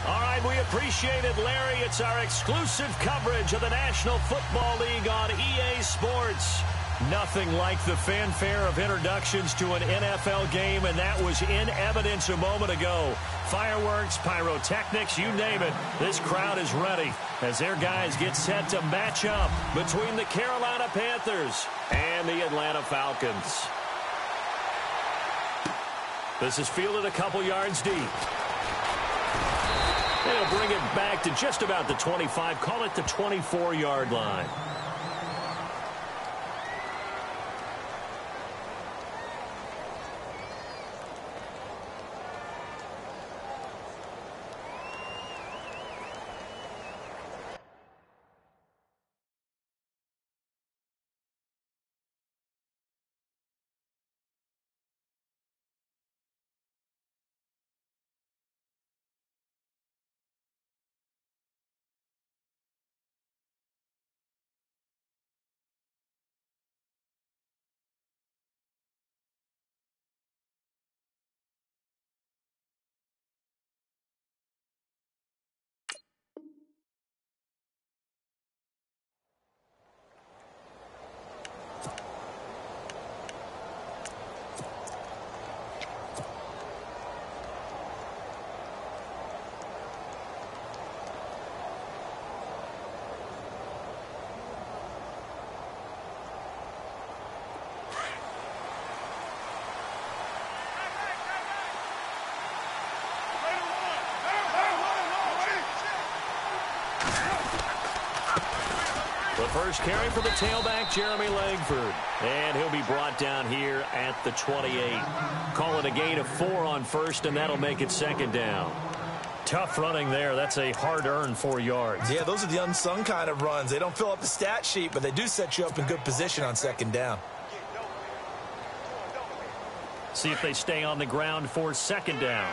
All right, we appreciate it, Larry. It's our exclusive coverage of the National Football League on EA Sports. Nothing like the fanfare of introductions to an NFL game, and that was in evidence a moment ago. Fireworks, pyrotechnics, you name it. This crowd is ready as their guys get set to match up between the Carolina Panthers and the Atlanta Falcons. This is fielded a couple yards deep. They'll bring it back to just about the 25, call it the 24-yard line. The first carry for the tailback, Jeremy Langford. And he'll be brought down here at the 28. Call it a gain of 4 on first, and that'll make it second down. Tough running there. That's a hard-earned 4 yards. Yeah, those are the unsung kind of runs. They don't fill up the stat sheet, but they do set you up in good position on second down. See if they stay on the ground for second down.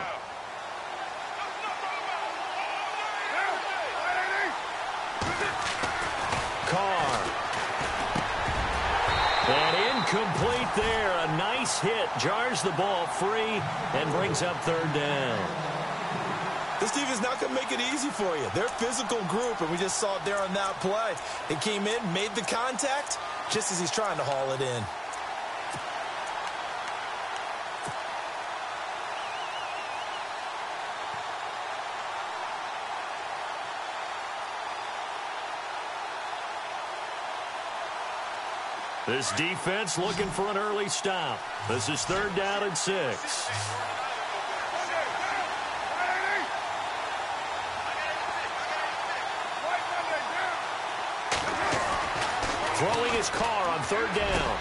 And incomplete there. A nice hit. Jars the ball free and brings up third down. This defense is not going to make it easy for you. They're a physical group, and we just saw it there on that play. It came in, made the contact, just as he's trying to haul it in. This defense looking for an early stop. This is third down and 6. Throwing his car on third down.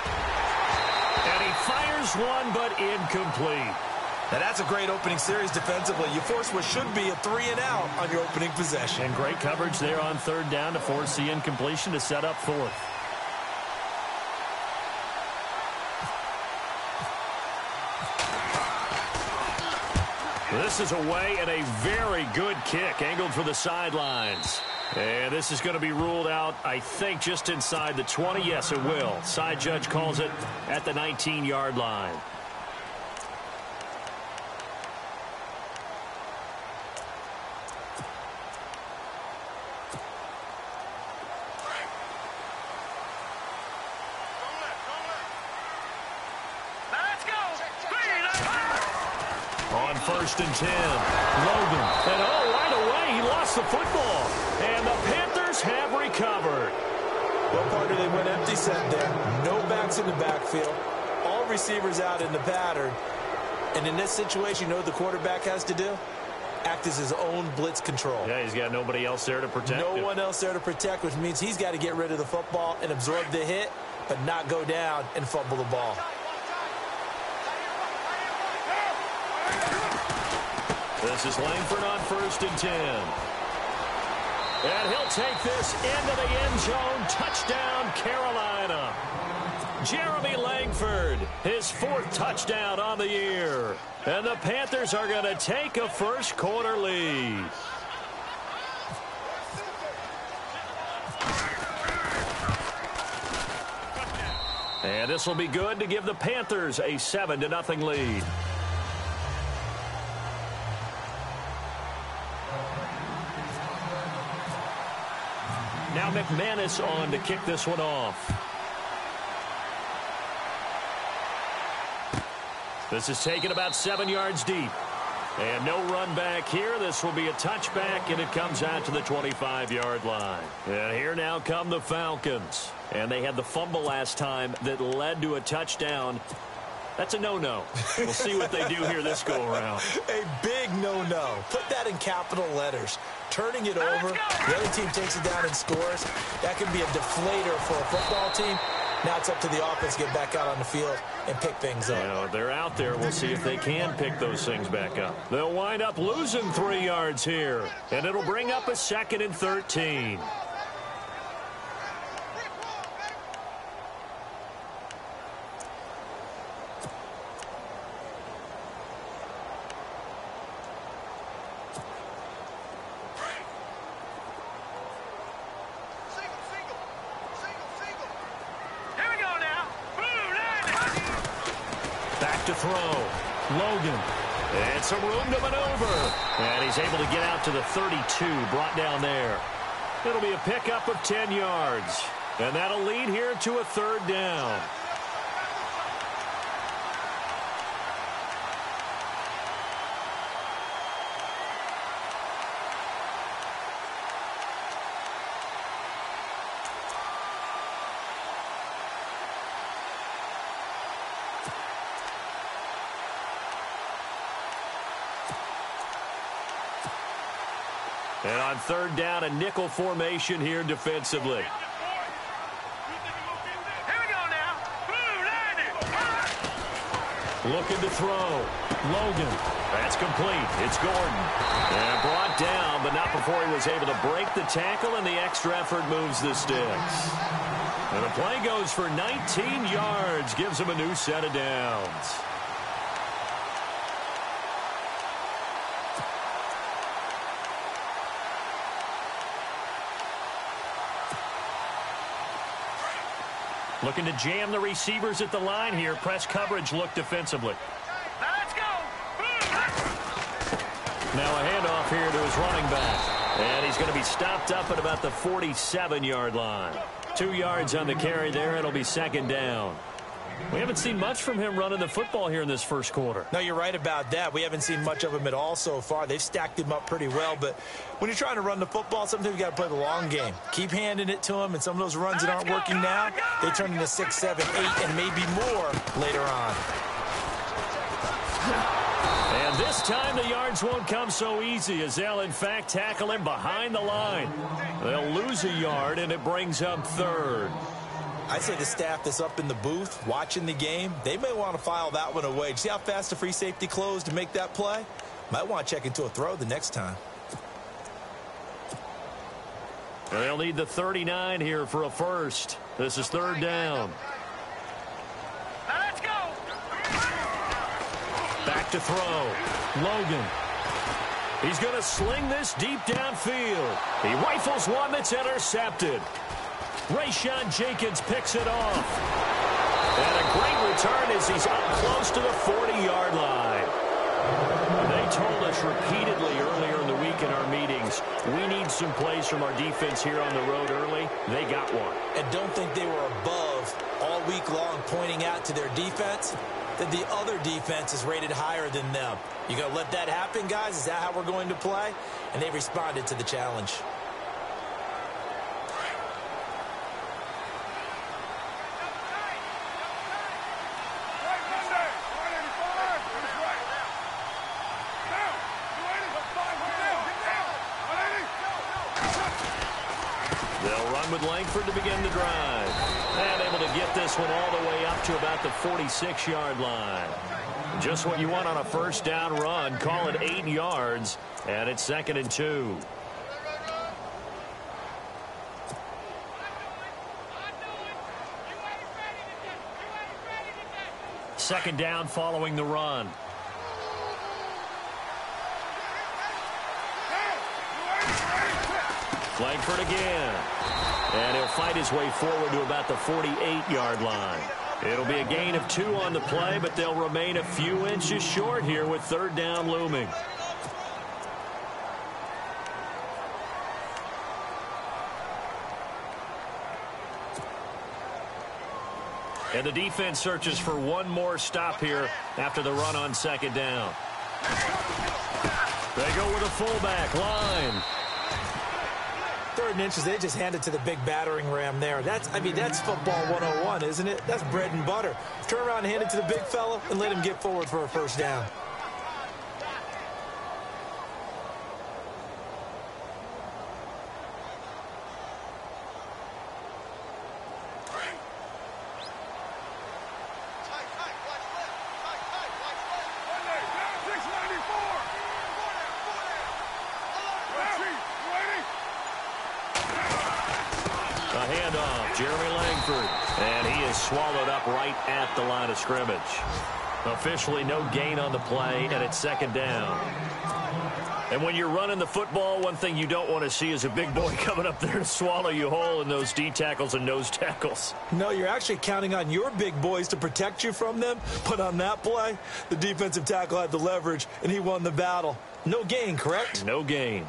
And he fires one, but incomplete. Now that's a great opening series defensively. You force what should be a 3-and-out on your opening possession. And great coverage there on third down to force the incompletion to set up fourth. This is away and a very good kick angled for the sidelines. And this is going to be ruled out, I think, just inside the 20. Yes, it will. Side judge calls it at the 19-yard line. First and 10. Logan. And right away, he lost the football. And the Panthers have recovered. Well, partner, they went empty set there. No backs in the backfield. All receivers out in the pattern. And in this situation, you know what the quarterback has to do? Act as his own blitz control. Yeah, he's got nobody else there to protect him. No one else there to protect, which means he's got to get rid of the football and absorb the hit, but not go down and fumble the ball. This is Langford on first and 10. And he'll take this into the end zone. Touchdown, Carolina. Jeremy Langford, his 4th touchdown on the year. And the Panthers are going to take a first quarter lead. And this will be good to give the Panthers a 7-0 lead. Now McManus on to kick this one off. This is taken about 7 yards deep. And no run back here. This will be a touchback, and it comes out to the 25-yard line. And here now come the Falcons. And they had the fumble last time that led to a touchdown. That's a no-no. We'll see what they do here this go-around. A big no-no. Put that in capital letters. Turning it over, the other team takes it down and scores. That can be a deflator for a football team. Now it's up to the offense to get back out on the field and pick things up. Yeah, they're out there. We'll see if they can pick those things back up. They'll wind up losing 3 yards here, and it'll bring up a 2nd and 13. To throw. Logan. And some room to maneuver. And he's able to get out to the 32, brought down there. It'll be a pickup of 10 yards. And that'll lead here to a 3rd down. And on 3rd down, a nickel formation here defensively. Here we go now. Looking to throw. Logan. That's complete. It's Gordon. And brought down, but not before he was able to break the tackle, and the extra effort moves the sticks. And the play goes for 19 yards, gives him a new set of downs. Looking to jam the receivers at the line here. Press coverage look defensively. Now let's go. Now a handoff here to his running back. And he's going to be stopped up at about the 47-yard line. 2 yards on the carry there. It'll be 2nd down. We haven't seen much from him running the football here in this first quarter. No, you're right about that. We haven't seen much of him at all so far. They've stacked him up pretty well, but when you're trying to run the football, sometimes you got to play the long game. Keep handing it to him, and some of those runs that aren't working now, they turn into 6, 7, 8, and maybe more later on. And this time the yards won't come so easy as they'll, in fact, tackle him behind the line. They'll lose a yard, and it brings up 3rd. I'd say the staff that's up in the booth watching the game, they may want to file that one away. See how fast the free safety closed to make that play? Might want to check into a throw the next time. And they'll need the 39 here for a first. This is 3rd down. Now let's go. Back to throw. Logan. He's going to sling this deep downfield. He rifles one that's intercepted. Rayshawn Jenkins picks it off. And a great return as he's up close to the 40-yard line. They told us repeatedly earlier in the week in our meetings, we need some plays from our defense here on the road early. They got one. And don't think they were above all week long pointing out to their defense that the other defense is rated higher than them. You going to let that happen, guys? Is that how we're going to play? And they responded to the challenge. With Langford to begin the drive. And able to get this one all the way up to about the 46-yard line. Just what you want on a first down run. Call it 8 yards. And it's 2nd and 2. Second down following the run. Langford again. And he'll fight his way forward to about the 48-yard line. It'll be a gain of 2 on the play, but they'll remain a few inches short here with 3rd down looming. And the defense searches for one more stop here after the run on second down. They go with a fullback line. 3rd and inches, they just hand it to the big battering ram there. That's football 101, isn't it? That's bread and butter. Turn around and hand it to the big fella and let him get forward for a first down. Swallowed up right at the line of scrimmage. Officially no gain on the play, and it's second down. And when you're running the football, one thing you don't want to see is a big boy coming up there to swallow you whole in those D tackles and nose tackles. No, you're actually counting on your big boys to protect you from them. But on that play, the defensive tackle had the leverage, and he won the battle. No gain, correct? No gain.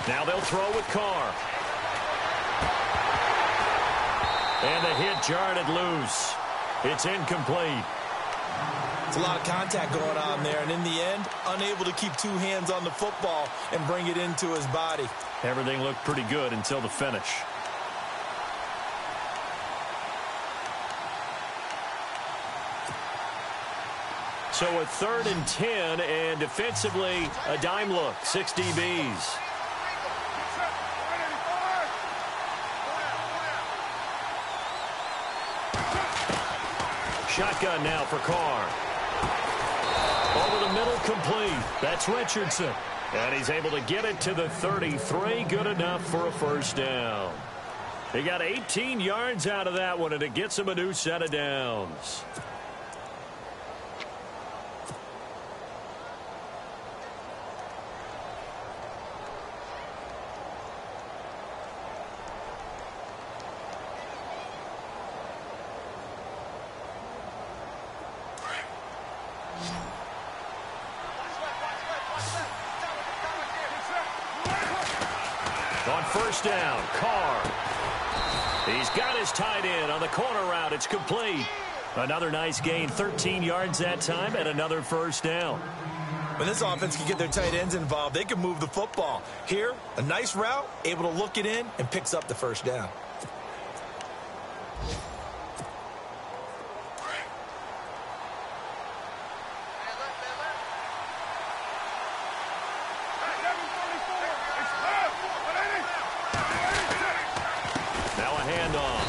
Now they'll throw with Carr. And the hit jarred it loose. It's incomplete. It's a lot of contact going on there, and in the end, unable to keep 2 hands on the football and bring it into his body. Everything looked pretty good until the finish. So a 3rd and 10, and defensively, a dime look, 6 DBs. Shotgun now for Carr. Over the middle, complete. That's Richardson. And he's able to get it to the 33. Good enough for a first down. He got 18 yards out of that one, and it gets him a new set of downs. On first down, Carr. He's got his tight end on the corner route. It's complete. Another nice gain, 13 yards that time, and another first down. When this offense can get their tight ends involved, they can move the football. Here, a nice route, able to look it in, and picks up the first down.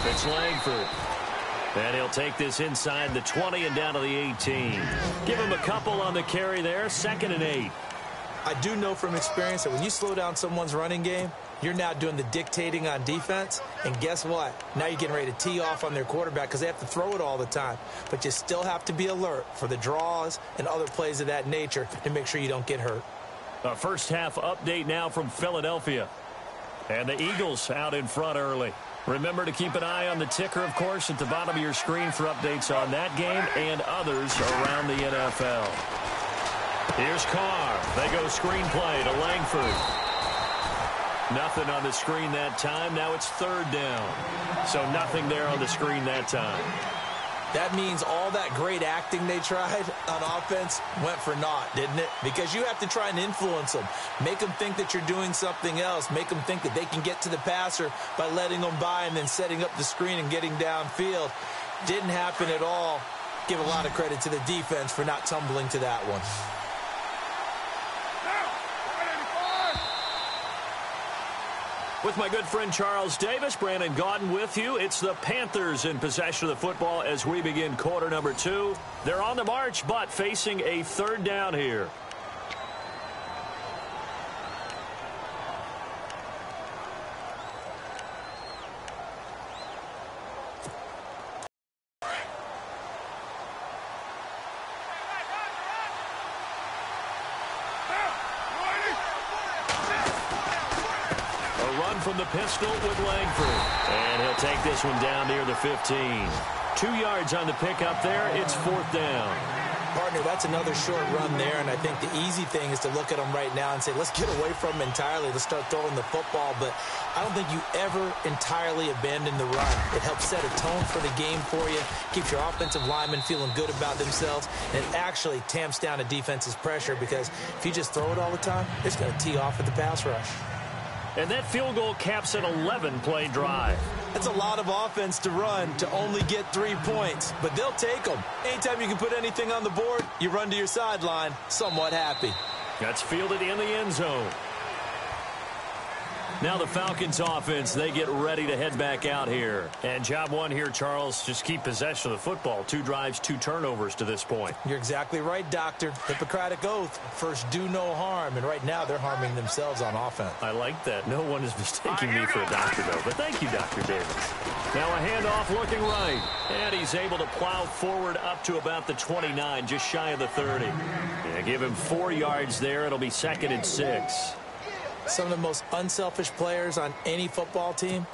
It's Langford. And he'll take this inside the 20 and down to the 18. Give him a couple on the carry there. 2nd and 8. I do know from experience that when you slow down someone's running game, you're now doing the dictating on defense. And guess what? Now you're getting ready to tee off on their quarterback because they have to throw it all the time. But you still have to be alert for the draws and other plays of that nature to make sure you don't get hurt. A first half update now from Philadelphia. And the Eagles out in front early. Remember to keep an eye on the ticker, of course, at the bottom of your screen for updates on that game and others around the NFL. Here's Carr. They go screenplay to Langford. Nothing on the screen that time. Now it's 3rd down. So nothing there on the screen that time. That means all that great acting they tried on offense went for naught, didn't it? Because you have to try and influence them. Make them think that you're doing something else. Make them think that they can get to the passer by letting them by and then setting up the screen and getting downfield. Didn't happen at all. Give a lot of credit to the defense for not tumbling to that one. With my good friend Charles Davis, Brandon Gaudin with you. It's the Panthers in possession of the football as we begin quarter number 2. They're on the march, but facing a 3rd down here. From the pistol with Langford. And he'll take this one down near the 15. 2 yards on the pickup there. It's 4th down. Partner, that's another short run there, and I think the easy thing is to look at them right now and say, let's get away from them entirely. Let's start throwing the football, but I don't think you ever entirely abandon the run. It helps set a tone for the game for you, keeps your offensive linemen feeling good about themselves, and it actually tamps down a defense's pressure because if you just throw it all the time, it's going to tee off at the pass rush. And that field goal caps an 11-play drive. That's a lot of offense to run to only get 3 points, but they'll take them. Anytime you can put anything on the board, you run to your sideline somewhat happy. That's fielded in the end zone. Now the Falcons offense, they get ready to head back out here. And job one here, Charles, just keep possession of the football. 2 drives, 2 turnovers to this point. You're exactly right, Doctor. Hippocratic oath. First, do no harm. And right now, they're harming themselves on offense. I like that. No one is mistaking me for a doctor, though. But thank you, Dr. Davis. Now a handoff looking right. And he's able to plow forward up to about the 29, just shy of the 30. Yeah, give him 4 yards there. It'll be 2nd and 6. Some of the most unselfish players on any football team,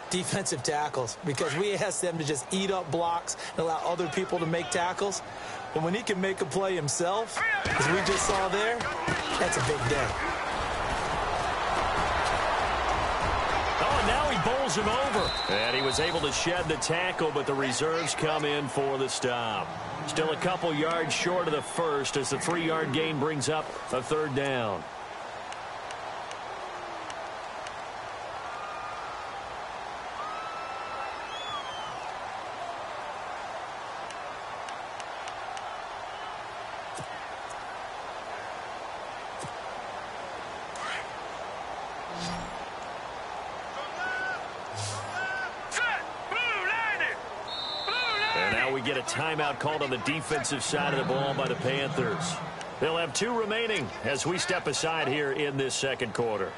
defensive tackles, because we ask them to just eat up blocks and allow other people to make tackles. But when he can make a play himself, as we just saw there, that's a big day. Oh, and now he bowls him over. And he was able to shed the tackle, but the reserves come in for the stop. Still a couple yards short of the first as the 3-yard gain brings up a 3rd down. Get a timeout called on the defensive side of the ball by the Panthers. They'll have 2 remaining as we step aside here in this 2nd quarter.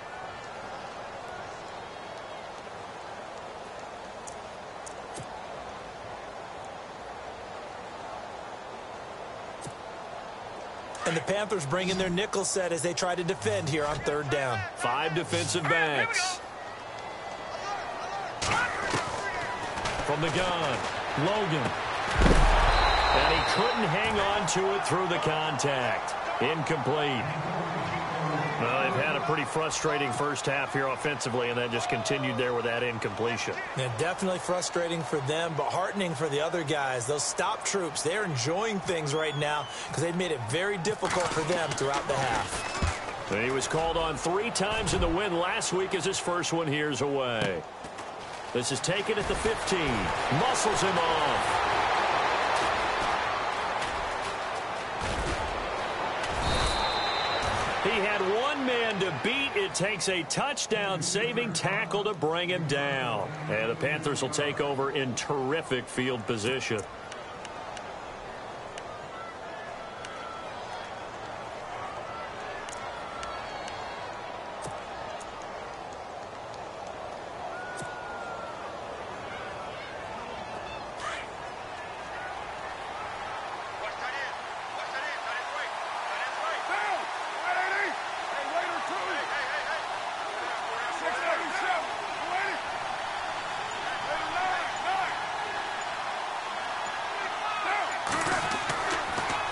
And the Panthers bring in their nickel set as they try to defend here on 3rd down. 5 defensive backs. From the gun, Logan. And he couldn't hang on to it through the contact. Incomplete. Well, they've had a pretty frustrating first half here offensively, and that just continued there with that incompletion. Yeah, definitely frustrating for them, but heartening for the other guys. Those stop troops, they're enjoying things right now because they've made it very difficult for them throughout the half. And he was called on 3 times in the win last week as his first one here's away. This is taken at the 15. Muscles him off. He had 1 man to beat. It takes a touchdown-saving tackle to bring him down. And the Panthers will take over in terrific field position.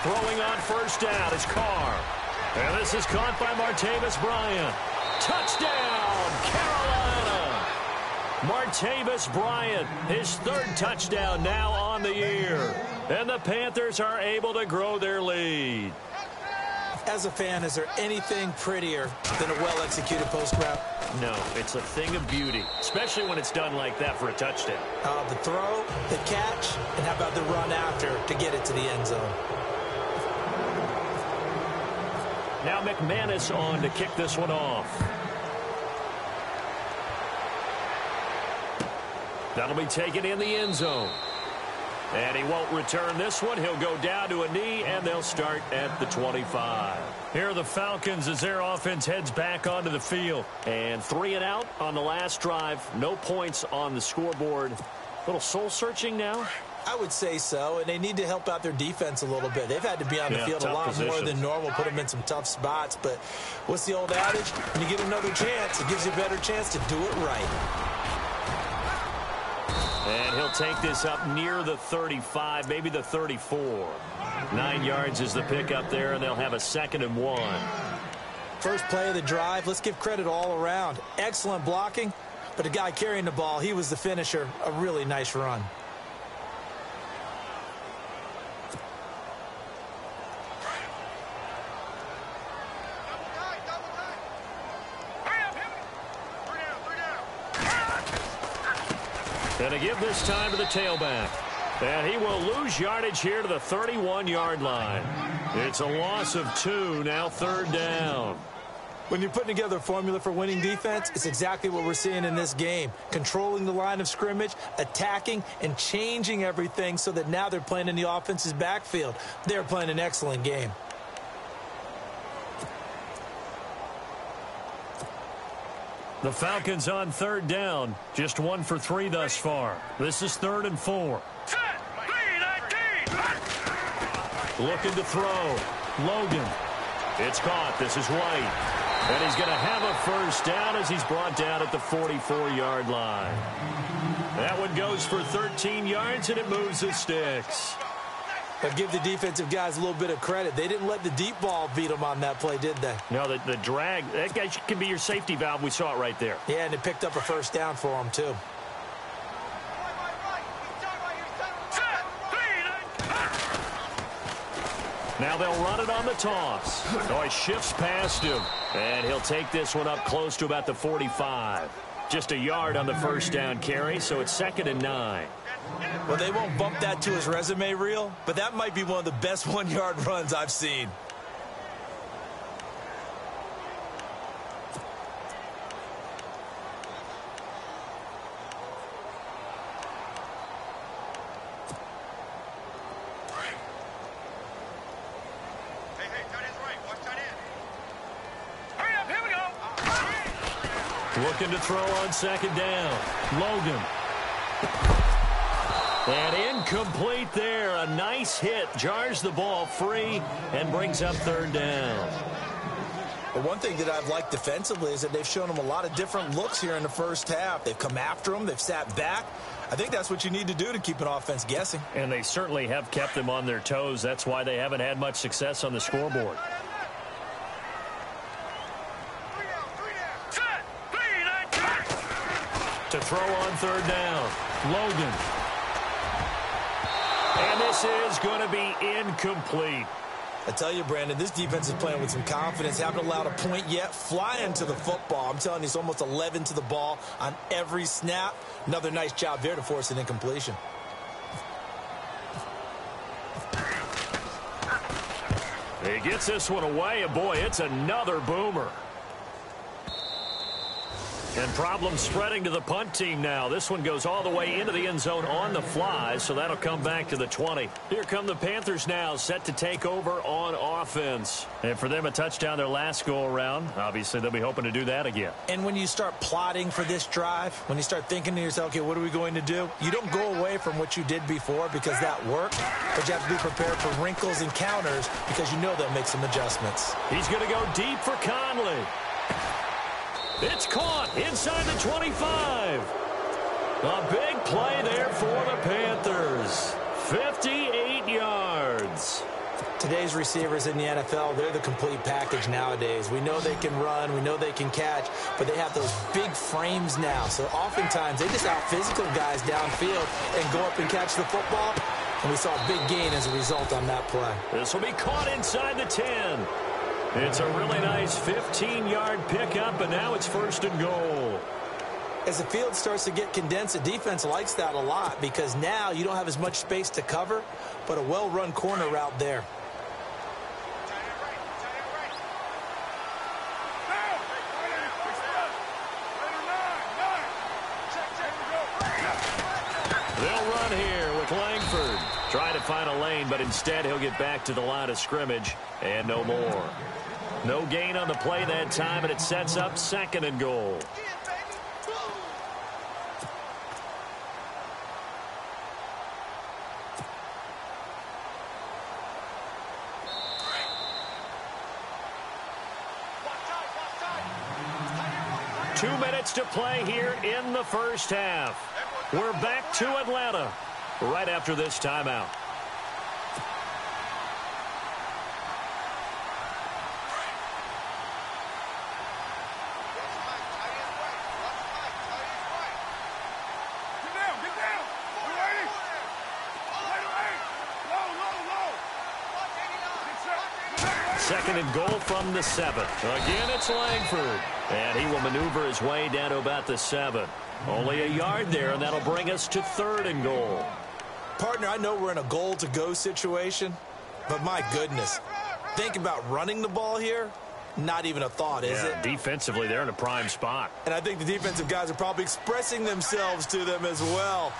Throwing on 1st down is Carr. And this is caught by Martavis Bryant. Touchdown, Carolina. Martavis Bryant, his 3rd touchdown now on the year. And the Panthers are able to grow their lead. As a fan, is there anything prettier than a well-executed post route? No, it's a thing of beauty, especially when it's done like that for a touchdown. The throw, the catch, and how about the run after to get it to the end zone? Now McManus on to kick this one off. That'll be taken in the end zone. And he won't return this one. He'll go down to a knee, and they'll start at the 25. Here are the Falcons as their offense heads back onto the field. And 3 and out on the last drive. No points on the scoreboard. A little soul-searching now. I would say so, and they need to help out their defense a little bit. They've had to be on the field a lot more than normal, put them in some tough spots. But what's the old adage? When you get another chance, it gives you a better chance to do it right. And he'll take this up near the 35, maybe the 34. 9 yards is the pickup there, and they'll have a 2nd and 1. First play of the drive, let's give credit all around. Excellent blocking, but the guy carrying the ball, he was the finisher. A really nice run. And to give this time to the tailback. And he will lose yardage here to the 31-yard line. It's a loss of 2, now 3rd down. When you're putting together a formula for winning defense, it's exactly what we're seeing in this game. Controlling the line of scrimmage, attacking, and changing everything so that now they're playing in the offense's backfield. They're playing an excellent game. The Falcons on 3rd down. Just 1 for 3 thus far. This is 3rd and 4. Looking to throw. Logan. It's caught. This is White. And he's going to have a first down as he's brought down at the 44-yard line. That one goes for 13 yards, and it moves the sticks. But give the defensive guys a little bit of credit. They didn't let the deep ball beat them on that play, did they? No, the drag, that guy can be your safety valve. We saw it right there. Yeah, and it picked up a first down for them, too. Now they'll run it on the toss. Oh, he shifts past him. And he'll take this one up close to about the 45. Just a yard on the first down carry, so it's 2nd and 9. Well, they won't bump that to his resume reel, but that might be one of the best 1-yard runs I've seen. Looking to throw on 2nd down. Logan. And incomplete there. A nice hit. Jars the ball free and brings up 3rd down. But one thing that I've liked defensively is that they've shown them a lot of different looks here in the first half. They've come after them. They've sat back. I think that's what you need to do to keep an offense guessing. And they certainly have kept them on their toes. That's why they haven't had much success on the scoreboard. To throw on 3rd down. Logan. And this is going to be incomplete. I tell you, Brandon, this defense is playing with some confidence. Haven't allowed a point yet. Flying to the football. I'm telling you, it's almost 11 to the ball on every snap. Another nice job there to force an incompletion. He gets this one away, and boy, it's another boomer. And problems spreading to the punt team now. This one goes all the way into the end zone on the fly, so that'll come back to the 20. Here come the Panthers now, set to take over on offense. And for them, a touchdown their last go-around. Obviously, they'll be hoping to do that again. And when you start plotting for this drive, when you start thinking to yourself, okay, what are we going to do? You don't go away from what you did before because that worked, but you have to be prepared for wrinkles and counters because you know they'll make some adjustments. He's going to go deep for Conley. It's caught inside the 25. A big play there for the Panthers. 58 yards. Today's receivers in the NFL, they're the complete package nowadays. We know they can run, we know they can catch, but they have those big frames now. So oftentimes they just out-physical guys downfield and go up and catch the football. And we saw a big gain as a result on that play. This will be caught inside the 10. It's a really nice 15-yard pickup, and now it's 1st and goal. As the field starts to get condensed, the defense likes that a lot because now you don't have as much space to cover, but a well-run corner route there. They'll run here with Langford. Trying to find a lane, but instead he'll get back to the line of scrimmage and no more. No gain on the play that time, and it sets up 2nd and goal. Two minutes to play here in the first half. We're back to Atlanta right after this timeout. Second and goal from the 7. Again, it's Langford. And he will maneuver his way down to about the 7. Only a yard there, and that'll bring us to 3rd and goal. Partner, I know we're in a goal-to-go situation, but my goodness, think about running the ball here. Not even a thought, is it? Defensively, they're in a prime spot. And I think the defensive guys are probably expressing themselves to them as well.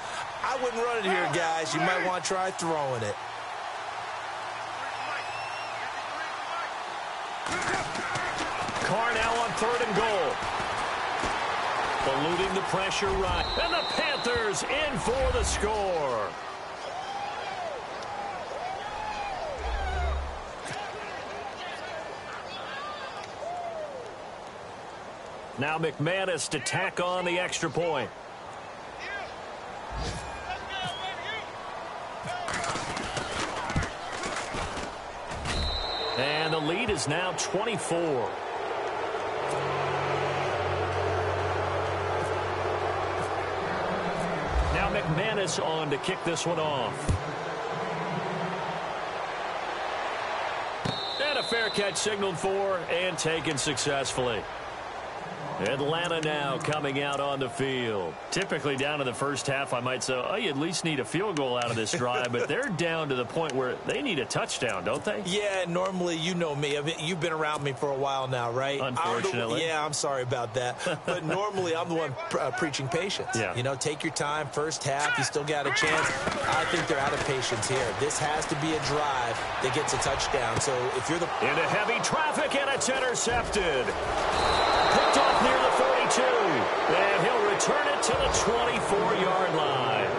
I wouldn't run it here, guys. You might want to try throwing it. Carr now on 3rd and goal. Eluding the pressure right. And the Panthers in for the score. Now McManus to tack on the extra point. And the lead is now 24. Now McManus on to kick this one off. And a fair catch signaled for and taken successfully. Atlanta now coming out on the field. Typically down in the first half, I might say, oh, you at least need a field goal out of this drive, but they're down to the point where they need a touchdown, don't they? Yeah, normally, you know me. I mean, you've been around me for a while now, right? Unfortunately. I'm sorry about that. But normally, I'm the one preaching patience. Yeah. You know, take your time. First half, you still got a chance. I think they're out of patience here. This has to be a drive that gets a touchdown. So if you're the... Into heavy traffic, and it's intercepted. Picked off near the 42, and he'll return it to the 24-yard line.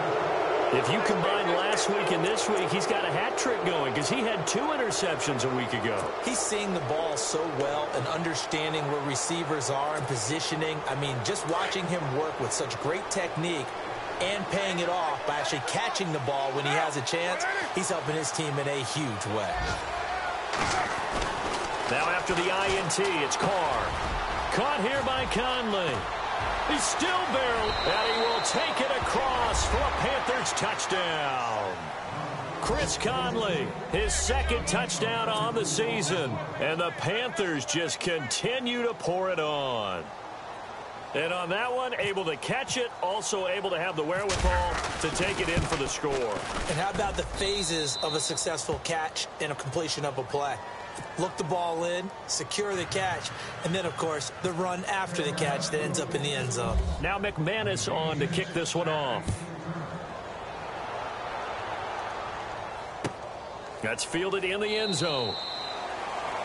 If you combine last week and this week, he's got a hat trick going because he had 2 interceptions a week ago. He's seeing the ball so well and understanding where receivers are and positioning. I mean, just watching him work with such great technique and paying it off by actually catching the ball when he has a chance, he's helping his team in a huge way. Now after the INT, it's Carr. Caught here by Conley. He's still barreled, and he will take it across for a Panthers touchdown. Chris Conley, his 2nd touchdown on the season, and the Panthers just continue to pour it on. And on that one, able to catch it, also able to have the wherewithal to take it in for the score. And how about the phases of a successful catch and a completion of a play? Look the ball in, secure the catch, and then, of course, the run after the catch that ends up in the end zone. Now McManus on to kick this one off. That's fielded in the end zone.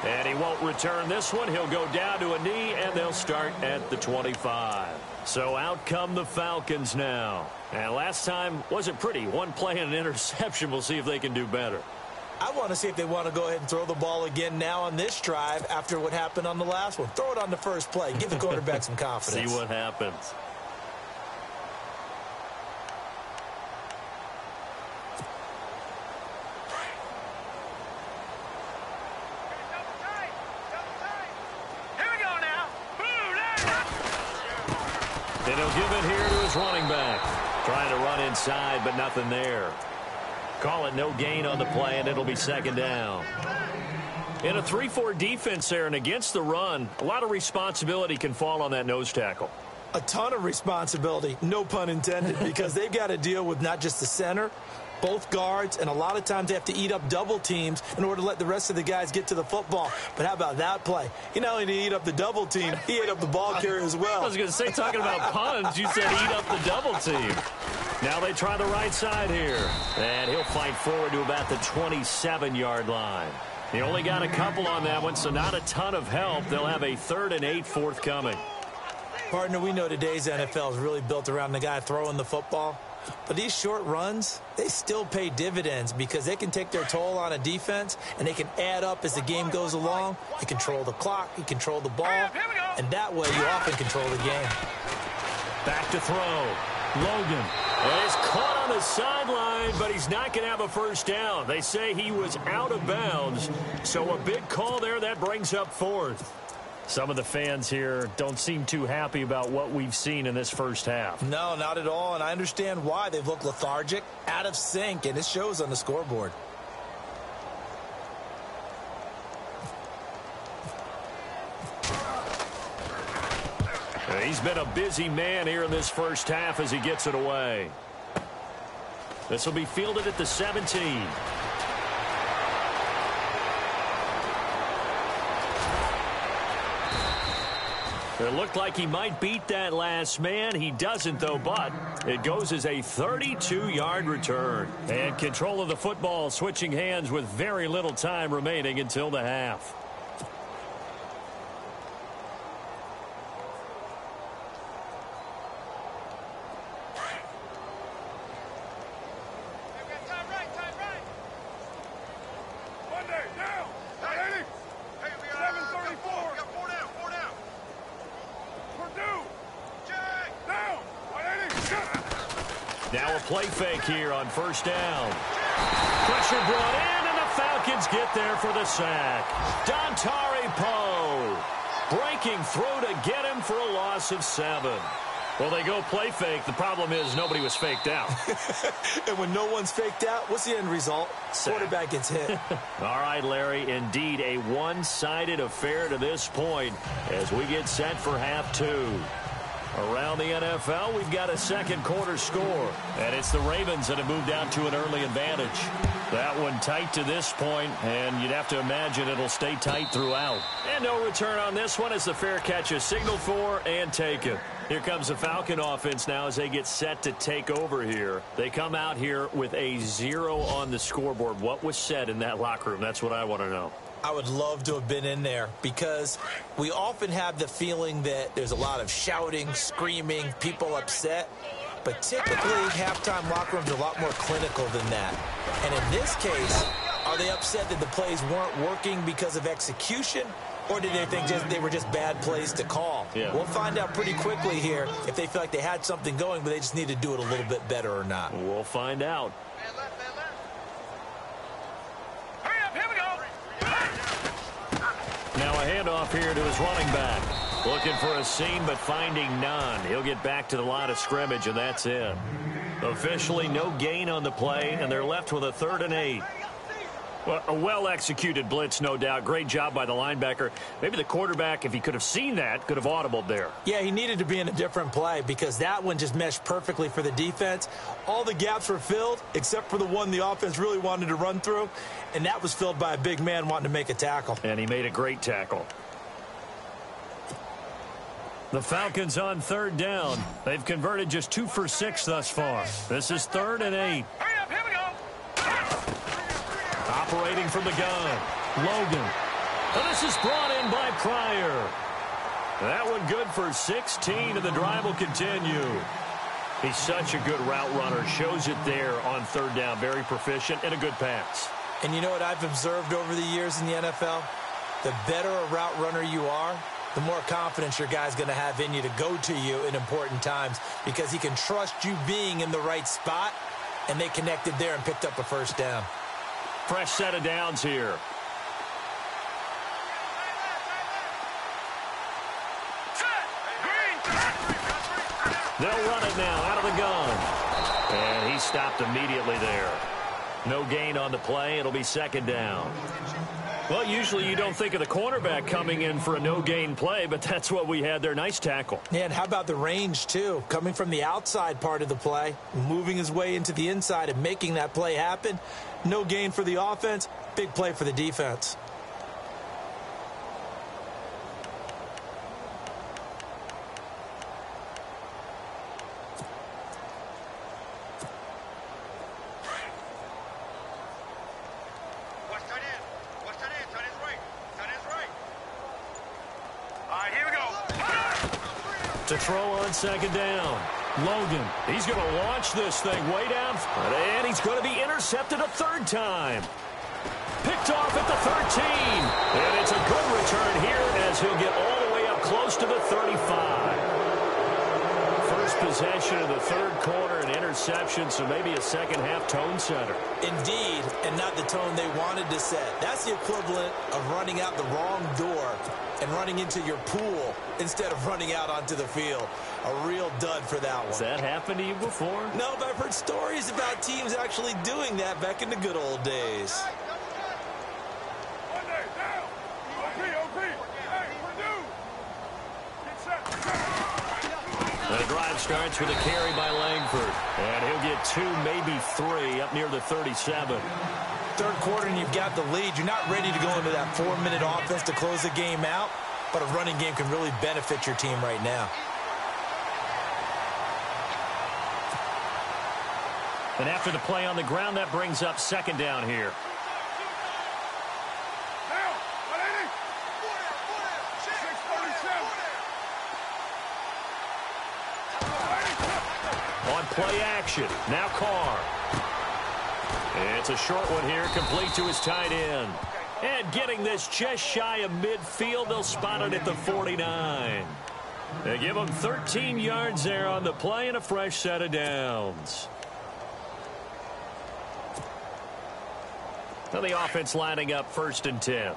And he won't return this one. He'll go down to a knee, and they'll start at the 25. So out come the Falcons now. And last time wasn't pretty. One play and an interception. We'll see if they can do better. I want to see if they want to go ahead and throw the ball again now on this drive after what happened on the last one. Throw it on the first play. Give the quarterback some confidence. See what happens. Here we go now. And he'll give it here to his running back. Trying to run inside, but nothing there. Call it no gain on the play, and it'll be 2nd down. In a 3-4 defense there and against the run, a lot of responsibility can fall on that nose tackle. A ton of responsibility, no pun intended, because they've got to deal with not just the center, both guards, and a lot of times they have to eat up double teams in order to let the rest of the guys get to the football. But how about that play? He not only did he eat up the double team, he ate up the ball carrier as well. I was going to say, talking about puns, you said eat up the double team. Now they try the right side here. And he'll fight forward to about the 27-yard line. He only got a couple on that one, so not a ton of help. They'll have a 3rd and 8 forthcoming. Partner, we know today's NFL is really built around the guy throwing the football. But these short runs, they still pay dividends because they can take their toll on a defense, and they can add up as the game goes along. You control the clock, you control the ball, and that way you often control the game. Back to throw. Logan And he's caught on the sideline, but he's not going to have a first down. They say he was out of bounds, so a big call there. That brings up fourth. Some of the fans here don't seem too happy about what we've seen in this first half. No, not at all, and I understand why. They've looked lethargic, out of sync, and it shows on the scoreboard. He's been a busy man here in this first half as he gets it away. This will be fielded at the 17. It looked like he might beat that last man. He doesn't, though, but it goes as a 32-yard return. And control of the football switching hands with very little time remaining until the half. Now a play fake here on first down. Pressure brought in, and the Falcons get there for the sack. Dontari Poe breaking through to get him for a loss of 7. Well, they go play fake. The problem is nobody was faked out. And when no one's faked out, what's the end result? Quarterback gets hit. All right, Larry, indeed a one-sided affair to this point as we get set for half two. Around the NFL, we've got a second quarter score, and it's the Ravens that have moved out to an early advantage. That one tight to this point, and you'd have to imagine it'll stay tight throughout. And no return on this one as the fair catch is signaled for and taken. Here comes the Falcon offense now as they get set to take over here. They come out here with a 0 on the scoreboard. What was said in that locker room? That's what I want to know. I would love to have been in there because we often have the feeling that there's a lot of shouting, screaming, people upset. But typically, halftime locker rooms are a lot more clinical than that. And in this case, are they upset that the plays weren't working because of execution? Or did they think they were just bad plays to call? Yeah. We'll find out pretty quickly here if they feel like they had something going, but they just need to do it a little bit better or not. We'll find out. Now a handoff here to his running back. Looking for a seam, but finding none. He'll get back to the line of scrimmage, and that's it. Officially no gain on the play, and they're left with a 3rd and 8. Well, a well-executed blitz, no doubt. Great job by the linebacker. Maybe the quarterback, if he could have seen that, could have audibled there. Yeah, he needed to be in a different play because that one just meshed perfectly for the defense. All the gaps were filled except for the one the offense really wanted to run through, and that was filled by a big man wanting to make a tackle. And he made a great tackle. The Falcons on 3rd down. They've converted just 2 for 6 thus far. This is 3rd and 8. Operating from the gun, Logan. And this is brought in by Pryor. That one good for 16, and the drive will continue. He's such a good route runner. Shows it there on 3rd down. Very proficient and a good pass. And you know what I've observed over the years in the NFL? The better a route runner you are, the more confidence your guy's going to have in you to go to you in important times because he can trust you being in the right spot, and they connected there and picked up a first down. Fresh set of downs here. They'll run it now out of the gun. And he stopped immediately there. No gain on the play. It'll be 2nd down. Well, usually you don't think of the cornerback coming in for a no-gain play, but that's what we had there. Nice tackle. Yeah, and how about the range, too? Coming from the outside part of the play, moving his way into the inside and making that play happen. No gain for the offense, big play for the defense. To throw on 2nd down. Logan, he's going to launch this thing way down. And he's going to be intercepted a 3rd time. Picked off at the 13. And it's a good return here as he'll get all the way up close to the 35. First possession of the third quarter, an interception, so maybe a second-half tone setter. Indeed, and not the tone they wanted to set. That's the equivalent of running out the wrong door and running into your pool instead of running out onto the field. A real dud for that one. Has that happened to you before? No, but I've heard stories about teams actually doing that back in the good old days. The drive starts with a carry by Langford. And he'll get 2, maybe 3 up near the 37. Third quarter and you've got the lead. You're not ready to go into that 4-minute offense to close the game out, but a running game can really benefit your team right now. And after the play on the ground, that brings up second down here. On play action, now Carr. It's a short one here, complete to his tight end. And getting this just shy of midfield, they'll spot it at the 49. They give him 13 yards there on the play and a fresh set of downs. Now the offense lining up 1st and 10.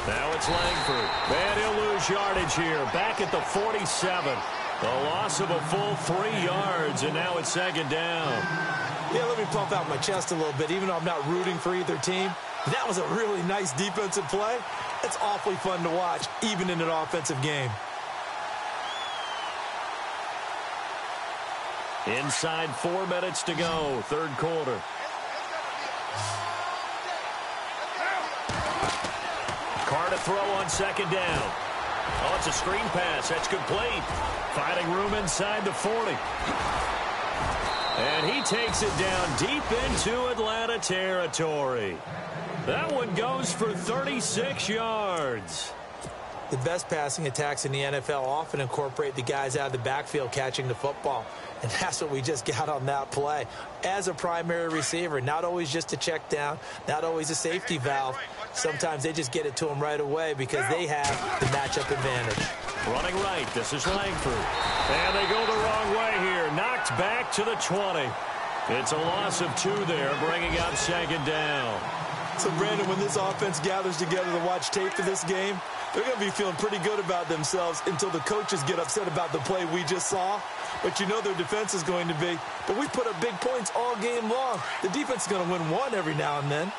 Now it's Langford. And he'll lose yardage here. Back at the 47. A loss of a full 3 yards, and now it's second down. Yeah, let me pump out my chest a little bit, even though I'm not rooting for either team. That was a really nice defensive play. It's awfully fun to watch, even in an offensive game. Inside 4 minutes to go, third quarter. Carr to throw on second down. Oh, it's a screen pass. That's complete. Finding room inside the 40. And he takes it down deep into Atlanta territory. That one goes for 36 yards. The best passing attacks in the NFL often incorporate the guys out of the backfield catching the football. And that's what we just got on that play. As a primary receiver, not always just a check down, not always a safety valve. Sometimes they just get it to them right away because they have the matchup advantage. Running right, this is Langford. And they go the wrong way here. Knocked back to the 20. It's a loss of 2 there, bringing up second down. So, Brandon, when this offense gathers together to watch tape for this game, they're going to be feeling pretty good about themselves until the coaches get upset about the play we just saw. But you know their defense is going to be. But we put up big points all game long. The defense is going to win one every now and then.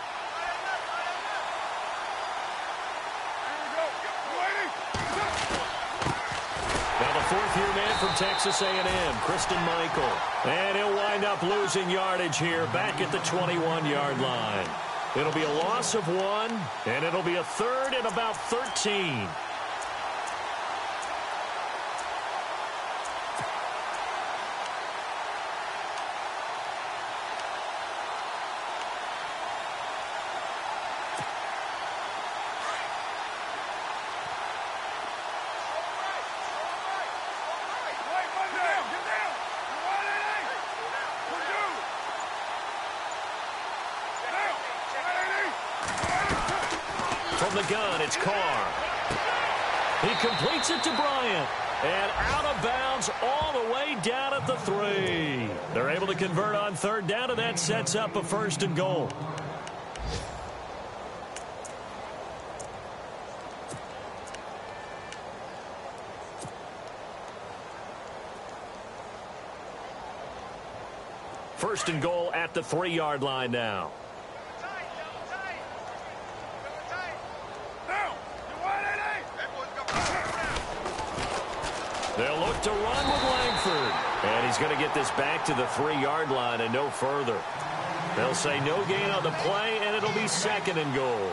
Now the fourth-year man from Texas A&M, Christine Michael. And he'll wind up losing yardage here back at the 21-yard line. It'll be a loss of 1, and it'll be a third and about 13. From the gun, it's Carr. He completes it to Bryant. And out of bounds all the way down at the 3. They're able to convert on third down, and that sets up a 1st and goal. First and goal at the 3-yard line now. They'll look to run with Langford. And he's going to get this back to the 3-yard line and no further. They'll say no gain on the play, and it'll be second and goal.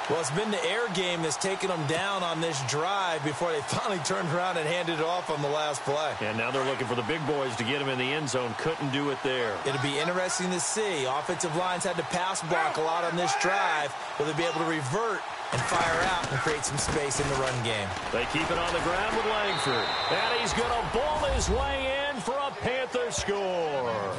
Well, it's been the air game that's taken them down on this drive before they finally turned around and handed it off on the last play. And now they're looking for the big boys to get him in the end zone. Couldn't do it there. It'll be interesting to see. Offensive lines had to pass block a lot on this drive. Will they be able to revert and fire out and create some space in the run game? They keep it on the ground with Langford. And he's going to bowl his way in for a Panther score.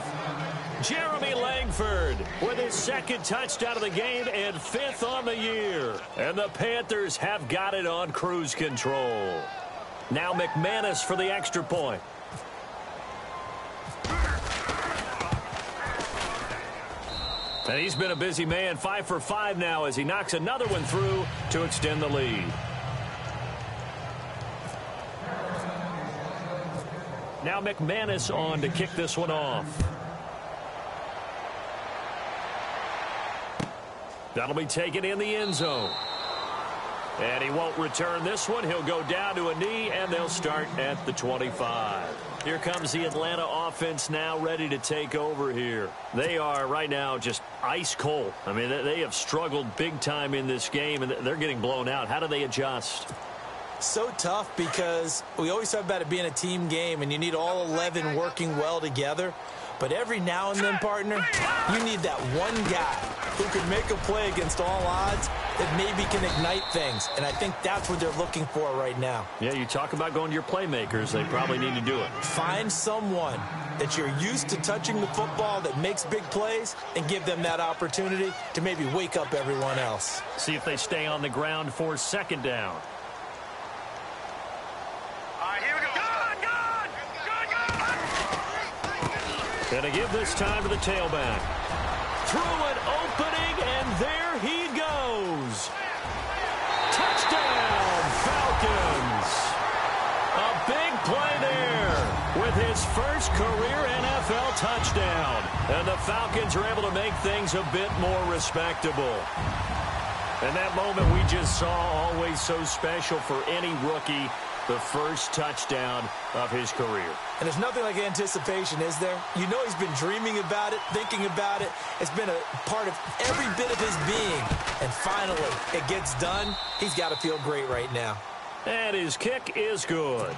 Jeremy Langford Stafford with his second touchdown of the game and 5th on the year. And the Panthers have got it on cruise control. Now McManus for the extra point. And he's been a busy man, 5 for 5 now as he knocks another one through to extend the lead. Now McManus on to kick this one off. That'll be taken in the end zone. And he won't return this one. He'll go down to a knee, and they'll start at the 25. Here comes the Atlanta offense now ready to take over here. They are right now just ice cold. I mean, they have struggled big time in this game, and they're getting blown out. How do they adjust? So tough because we always talk about it being a team game, and you need all 11 working well together. But every now and then, partner, you need that one guy who can make a play against all odds that maybe can ignite things. And I think that's what they're looking for right now. Yeah, you talk about going to your playmakers. They probably need to do it. Find someone that you're used to touching the football that makes big plays and give them that opportunity to maybe wake up everyone else. See if they stay on the ground for second down. Gonna give this time to the tailback. Through an opening, and there he goes. Touchdown, Falcons. A big play there with his first career NFL touchdown. And the Falcons are able to make things a bit more respectable. And that moment we just saw, always so special for any rookie. The first touchdown of his career. And there's nothing like anticipation, is there? You know he's been dreaming about it, thinking about it. It's been a part of every bit of his being. And finally, it gets done. He's got to feel great right now. And his kick is good.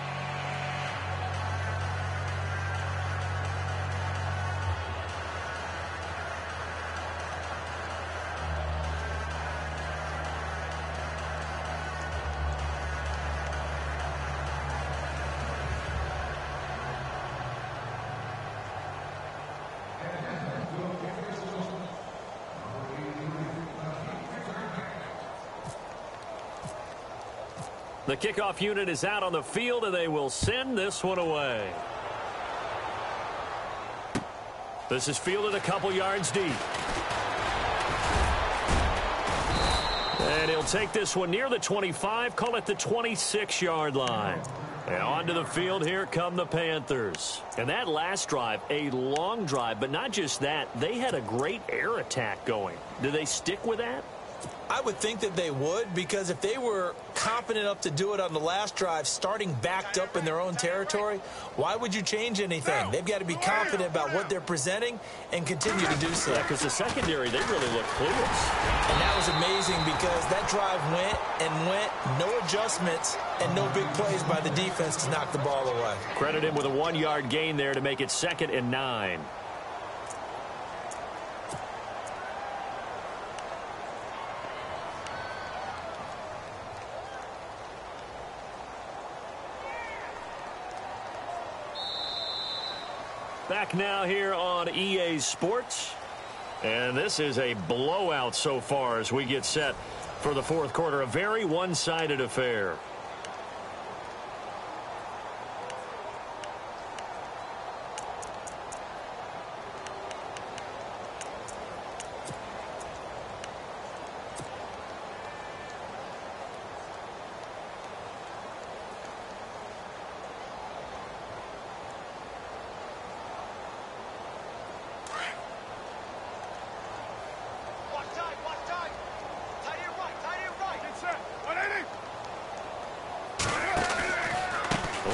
The kickoff unit is out on the field, and they will send this one away. This is fielded a couple yards deep. And he'll take this one near the 25, call it the 26-yard line. And onto the field, here come the Panthers. And that last drive, a long drive, but not just that, they had a great air attack going. Do they stick with that? I would think that they would, because if they were confident enough to do it on the last drive, starting backed up in their own territory, why would you change anything? They've got to be confident about what they're presenting and continue to do so. Yeah, because the secondary, they really look clueless. And that was amazing because that drive went and went, no adjustments, and no big plays by the defense to knock the ball away. Credit him with a 1-yard gain there to make it 2nd and 9. Back now here on EA Sports. And this is a blowout so far as we get set for the fourth quarter. A very one-sided affair.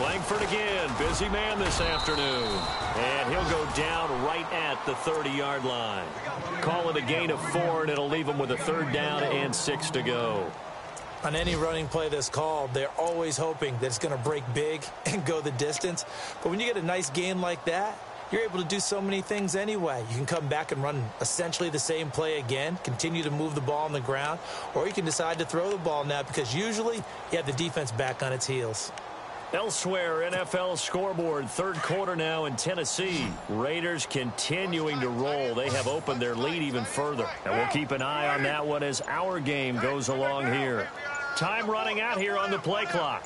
Langford again, busy man this afternoon. And he'll go down right at the 30-yard line. Call it a gain of 4, and it'll leave him with a 3rd down and 6 to go. On any running play that's called, they're always hoping that it's going to break big and go the distance. But when you get a nice gain like that, you're able to do so many things anyway. You can come back and run essentially the same play again, continue to move the ball on the ground, or you can decide to throw the ball now because usually you have the defense back on its heels. Elsewhere, NFL scoreboard, third quarter now in Tennessee. Raiders continuing to roll. They have opened their lead even further. And we'll keep an eye on that one as our game goes along here. Time running out here on the play clock.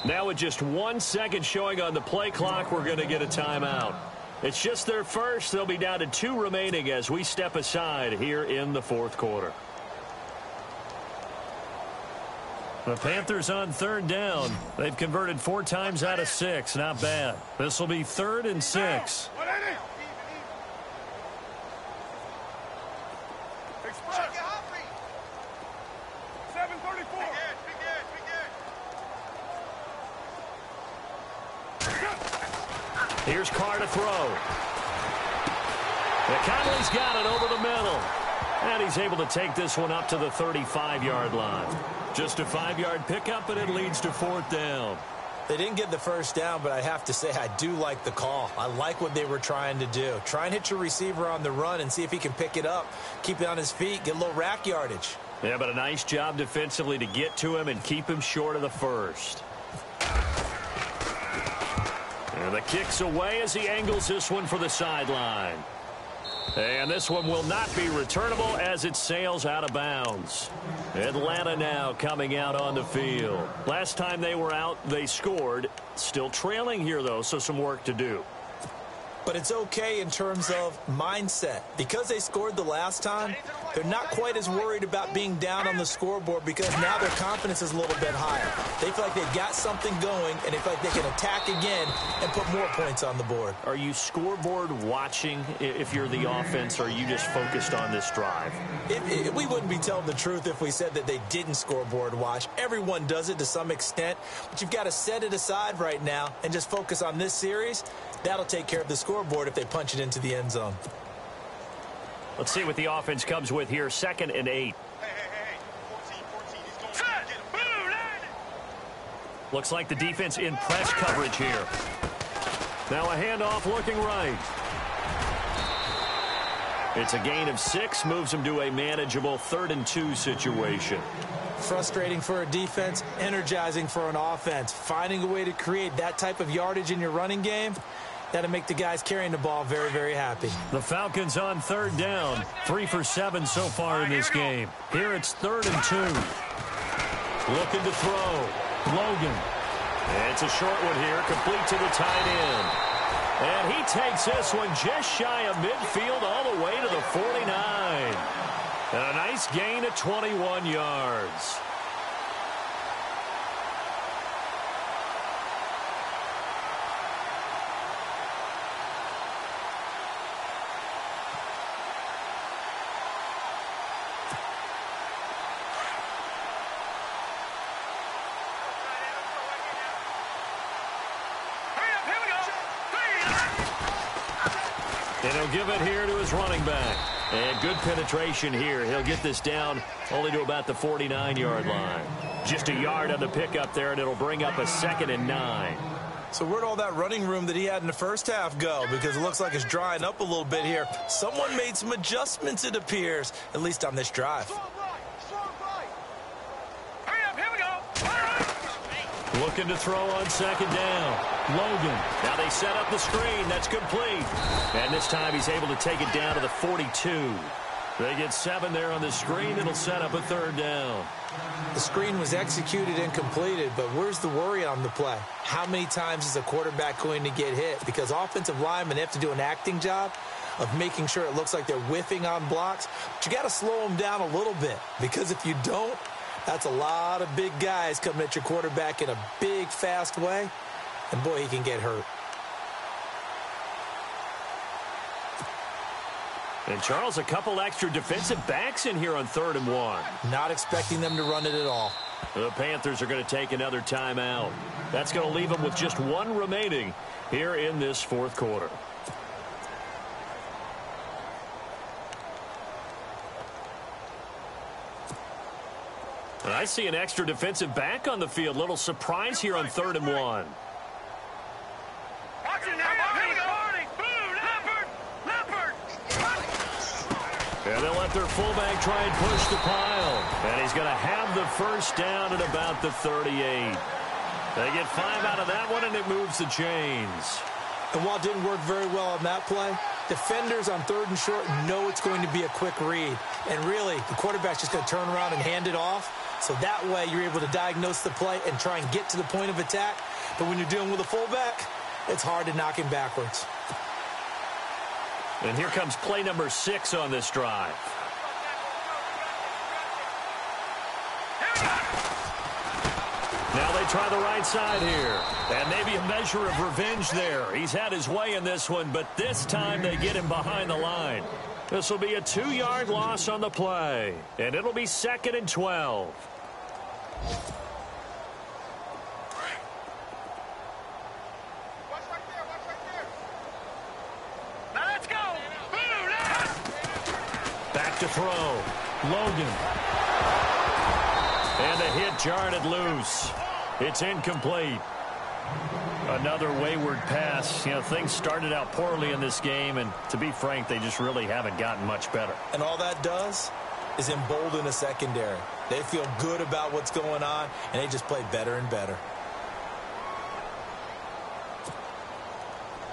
Now with just 1 second showing on the play clock, we're going to get a timeout. It's just their first. They'll be down to 2 remaining as we step aside here in the fourth quarter. The Panthers on third down. They've converted 4 times out of 6. Not bad. This will be 3rd and 6. Here's Carr to throw. McConnelly's got it over the middle. And he's able to take this one up to the 35-yard line. Just a 5-yard pickup, and it leads to 4th down. They didn't get the first down, but I have to say I do like the call. I like what they were trying to do. Try and hit your receiver on the run and see if he can pick it up, keep it on his feet, get a little rack yardage. Yeah, but a nice job defensively to get to him and keep him short of the first. And the kick's away as he angles this one for the sideline. And this one will not be returnable as it sails out of bounds. Atlanta now coming out on the field. Last time they were out, they scored. Still trailing here, though, so some work to do. But it's okay in terms of mindset. Because they scored the last time, they're not quite as worried about being down on the scoreboard because now their confidence is a little bit higher. They feel like they've got something going, and they feel like they can attack again and put more points on the board. Are you scoreboard watching if you're the offense, or are you just focused on this drive? We wouldn't be telling the truth if we said that they didn't scoreboard watch. Everyone does it to some extent, but you've got to set it aside right now and just focus on this series. That'll take care of the scoreboard if they punch it into the end zone. Let's see what the offense comes with here. 2nd and 8. Looks like the defense in press coverage here. Now a handoff looking right. It's a gain of 6. Moves them to a manageable 3rd and 2 situation. Frustrating for a defense, energizing for an offense. Finding a way to create that type of yardage in your running game, that'll make the guys carrying the ball very, very happy. The Falcons on 3rd down. 3 for 7 so far in this game. Here it's 3rd and 2. Looking to throw. Logan. It's a short one here, complete to the tight end. And he takes this one just shy of midfield all the way to the 49. And a nice gain of 21 yards. And he'll give it here to his running back. And good penetration here. He'll get this down only to about the 49-yard line. Just a yard on the pickup there, and it'll bring up a 2nd and 9. So where'd all that running room that he had in the first half go? Because it looks like it's drying up a little bit here. Someone made some adjustments, it appears, at least on this drive. Looking to throw on 2nd down. Logan. Now they set up the screen. That's complete. And this time he's able to take it down to the 42. They get 7 there on the screen. It'll set up a 3rd down. The screen was executed and completed, but where's the worry on the play? How many times is a quarterback going to get hit? Because offensive linemen have to do an acting job of making sure it looks like they're whiffing on blocks. But you got to slow them down a little bit, because if you don't, that's a lot of big guys coming at your quarterback in a big, fast way. And, boy, he can get hurt. And, Charles, a couple extra defensive backs in here on 3rd and 1. Not expecting them to run it at all. The Panthers are going to take another timeout. That's going to leave them with just 1 remaining here in this 4th quarter. And I see an extra defensive back on the field. Little surprise here on 3rd and 1. And they'll let their fullback try and push the pile. And he's going to have the first down at about the 38. They get 5 out of that one, and it moves the chains. And while it didn't work very well on that play, defenders on 3rd and short know it's going to be a quick read. And really, the quarterback's just going to turn around and hand it off. So that way, you're able to diagnose the play and try and get to the point of attack. But when you're dealing with a fullback, it's hard to knock him backwards. And here comes play number 6 on this drive. Now they try the right side here. And maybe a measure of revenge there. He's had his way in this one, but this time they get him behind the line. This will be a 2-yard loss on the play. And it'll be 2nd and 12. Now let's go. Back to throw. Logan. And the hit jarred it loose. It's incomplete. Another wayward pass. You know, things started out poorly in this game, and to be frank, they just really haven't gotten much better. And all that does is embolden a secondary. They feel good about what's going on, and they just play better and better.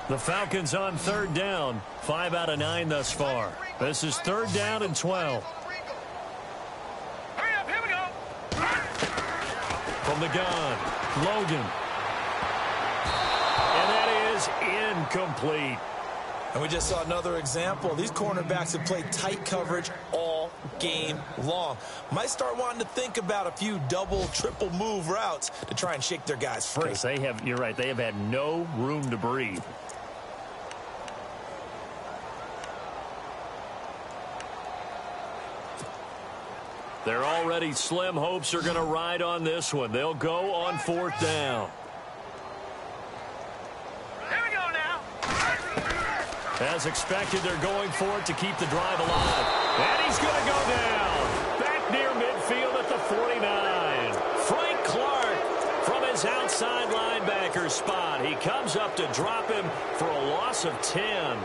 The Falcons on 3rd down. 5 out of 9 thus far. This is 3rd down and 12. Hurry up, here we go. From the gun, Logan. And that is incomplete. And we just saw another example. These cornerbacks have played tight coverage all game long. Might start wanting to think about a few double, triple move routes to try and shake their guys free. Because they have, you're right, they have had no room to breathe. They're already slim hopes are going to ride on this one. They'll go on 4th down. Here we go now. As expected, they're going for it to keep the drive alive. And he's going to go down. Back near midfield at the 49. Frank Clark from his outside linebacker spot. He comes up to drop him for a loss of 10.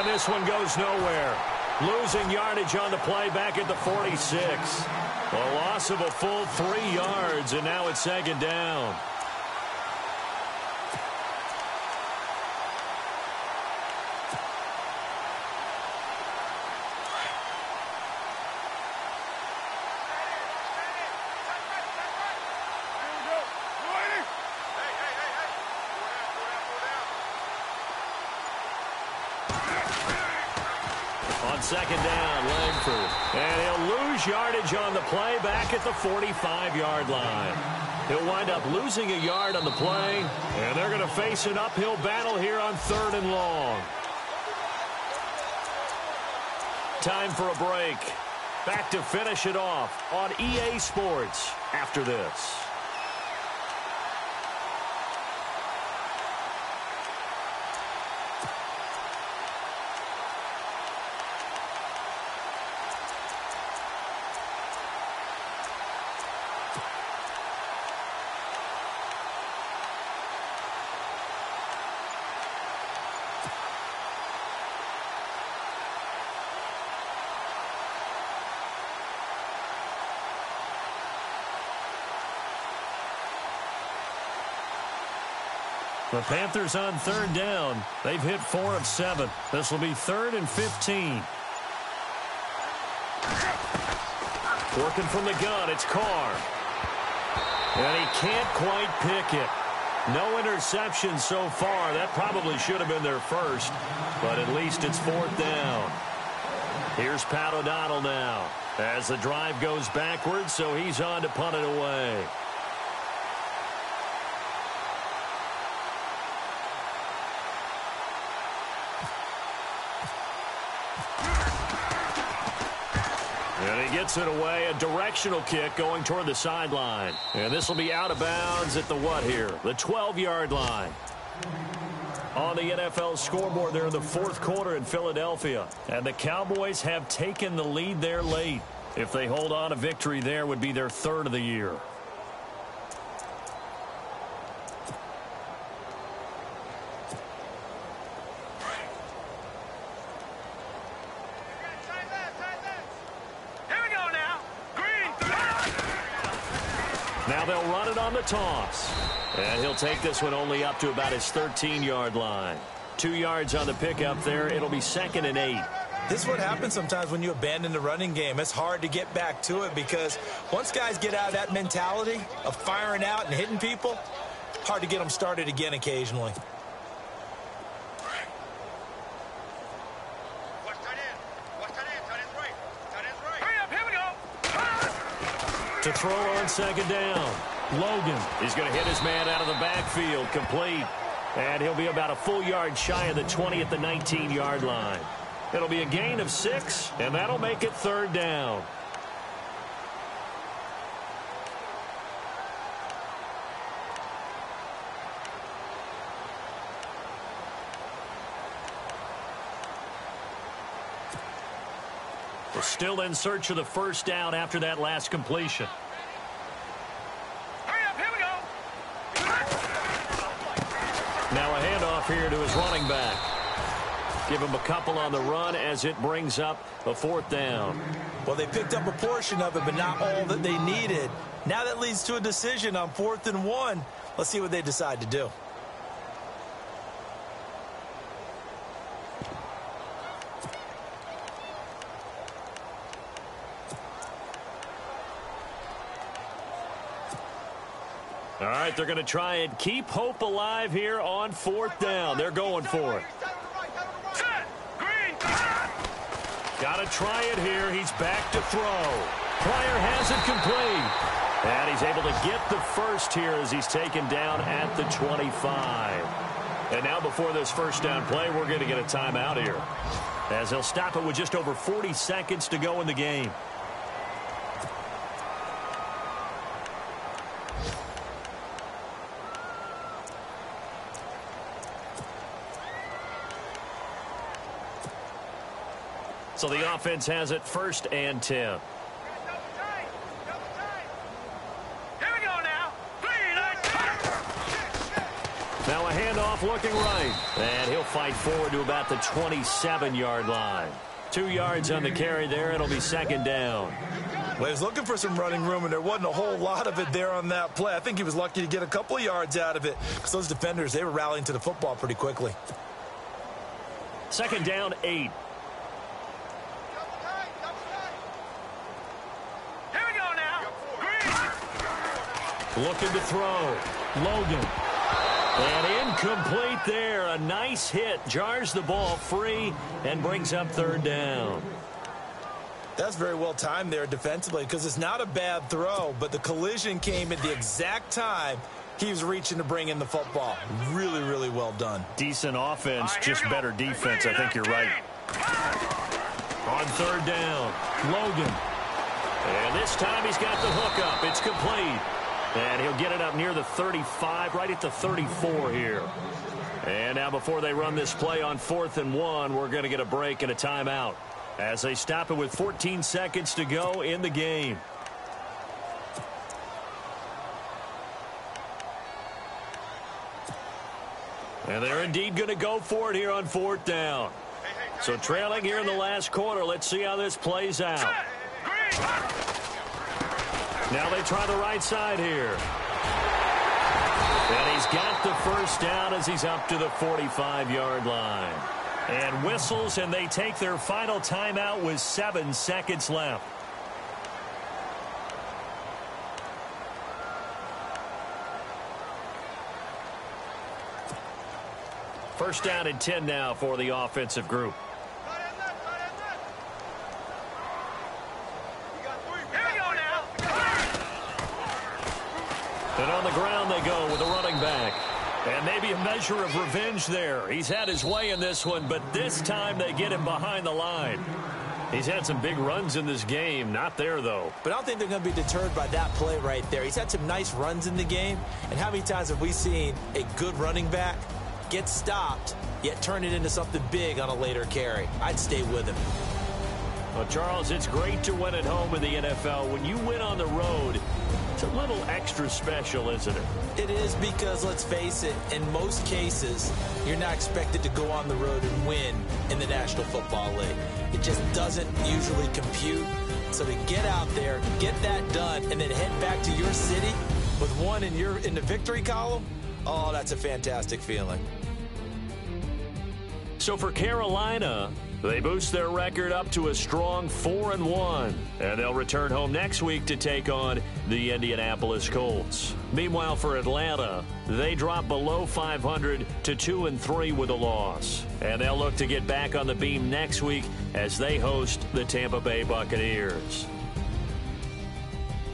This one goes nowhere. Losing yardage on the play back at the 46. A loss of a full 3 yards, and now it's 2nd down. On 2nd down, Langford. And he'll lose yardage on the play back at the 45-yard line. He'll wind up losing a yard on the play, and they're going to face an uphill battle here on 3rd and long. Time for a break. Back to finish it off on EA Sports after this. The Panthers on 3rd down. They've hit 4 of 7. This will be 3rd and 15. Working from the gun, it's Carr. And he can't quite pick it. No interception so far. That probably should have been their first, but at least it's 4th down. Here's Pat O'Donnell now as the drive goes backwards, so he's on to punt it away. And he gets it away, a directional kick going toward the sideline. And this will be out of bounds at the what here? The 12-yard line. On the NFL scoreboard there in the 4th quarter in Philadelphia. And the Cowboys have taken the lead there late. If they hold on, a victory there would be their third of the year. Now they'll run it on the toss. And he'll take this one only up to about his 13-yard line. 2 yards on the pickup there. It'll be 2nd and 8. This is what happens sometimes when you abandon the running game. It's hard to get back to it because once guys get out of that mentality of firing out and hitting people, hard to get them started again occasionally. To throw on 2nd down. Logan. He's going to hit his man out of the backfield. Complete. And he'll be about a full yard shy of the 20 at the 19-yard line. It'll be a gain of 6, and that'll make it 3rd down. We're still in search of the 1st down after that last completion. Hurry up, here we go. Now a handoff here to his running back. Give him a couple on the run as it brings up a 4th down. Well, they picked up a portion of it, but not all that they needed. Now that leads to a decision on 4th and 1. Let's see what they decide to do. All right, they're going to try and keep hope alive here on 4th down. They're going for it. Got to try it here. He's back to throw. Pryor has it complete. And he's able to get the first here as he's taken down at the 25. And now before this 1st down play, we're going to get a timeout here, as he'll stop it with just over 40 seconds to go in the game. So the offense has it 1st and 10. Here we go now. Now a handoff looking right. And he'll fight forward to about the 27-yard line. 2 yards on the carry there. It'll be 2nd down. Well, he was looking for some running room, and there wasn't a whole lot of it there on that play. I think he was lucky to get a couple of yards out of it because those defenders, they were rallying to the football pretty quickly. 2nd down, 8. Looking to throw. Logan. And incomplete there. A nice hit. Jars the ball free and brings up 3rd down. That's very well timed there defensively because it's not a bad throw, but the collision came at the exact time he was reaching to bring in the football. Really, really well done. Decent offense, just better defense. I think you're right. On 3rd down, Logan. And this time he's got the hook up. It's complete. And he'll get it up near the 35, right at the 34 here. And now before they run this play on 4th and 1, we're going to get a break and a timeout as they stop it with 14 seconds to go in the game. And they're indeed going to go for it here on 4th down. So trailing here in the last quarter. Let's see how this plays out. Now they try the right side here. And he's got the 1st down as he's up to the 45-yard line. And whistles, and they take their final timeout with 7 seconds left. First down and 10 now for the offensive group. And on the ground they go with a running back. And maybe a measure of revenge there. He's had his way in this one, but this time they get him behind the line. He's had some big runs in this game. Not there, though. But I don't think they're going to be deterred by that play right there. He's had some nice runs in the game. And how many times have we seen a good running back get stopped, yet turn it into something big on a later carry? I'd stay with him. Well, Charles, it's great to win at home in the NFL. When you win on the road, it's a little extra special, isn't it? It is because, let's face it, in most cases, you're not expected to go on the road and win in the National Football League. It just doesn't usually compute. So to get out there, get that done, and then head back to your city with one in the victory column, oh, that's a fantastic feeling. So for Carolina, they boost their record up to a strong 4-1, and they'll return home next week to take on the Indianapolis Colts. Meanwhile, for Atlanta, they drop below 500 to 2-3 with a loss, and they'll look to get back on the beam next week as they host the Tampa Bay Buccaneers.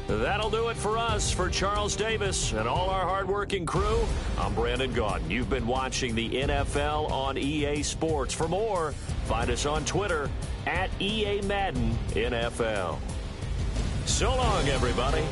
That'll do it for us. For Charles Davis and all our hardworking crew, I'm Brandon Gaudin. You've been watching the NFL on EA Sports. For more, find us on Twitter at EA Madden NFL. So long, everybody.